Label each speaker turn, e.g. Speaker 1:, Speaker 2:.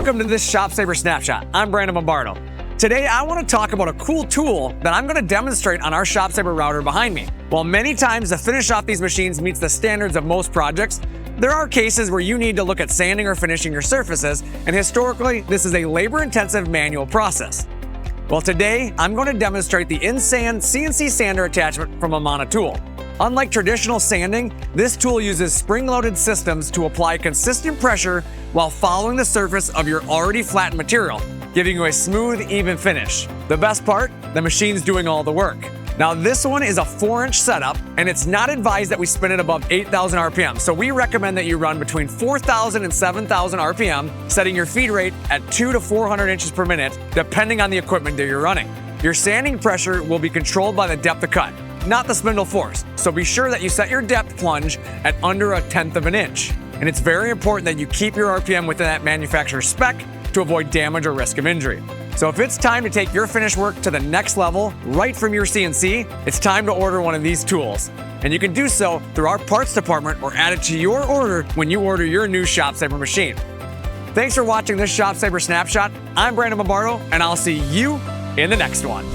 Speaker 1: Welcome to this ShopSabre Snapshot. I'm Brandon Bombardo. Today, I want to talk about a cool tool that I'm going to demonstrate on our ShopSabre router behind me. While many times the finish off these machines meets the standards of most projects, there are cases where you need to look at sanding or finishing your surfaces, and historically, this is a labor-intensive manual process. Well, today, I'm going to demonstrate the In-SAND CNC Sander Attachment from Amana Tool. Unlike traditional sanding, this tool uses spring-loaded systems to apply consistent pressure while following the surface of your already flattened material, giving you a smooth, even finish. The best part? The machine's doing all the work. Now, this one is a 4-inch setup, and it's not advised that we spin it above 8,000 RPM, so we recommend that you run between 4,000 and 7,000 RPM, setting your feed rate at 200 to 400 inches per minute, depending on the equipment that you're running. Your sanding pressure will be controlled by the depth of cut, not the spindle force, so be sure that you set your depth plunge at under 1/10 of an inch. And it's very important that you keep your RPM within that manufacturer's spec to avoid damage or risk of injury. So if it's time to take your finish work to the next level right from your CNC, it's time to order one of these tools. And you can do so through our parts department or add it to your order when you order your new ShopSabre machine. Thanks for watching this ShopSabre Snapshot. I'm Brandon Bombardo, and I'll see you in the next one.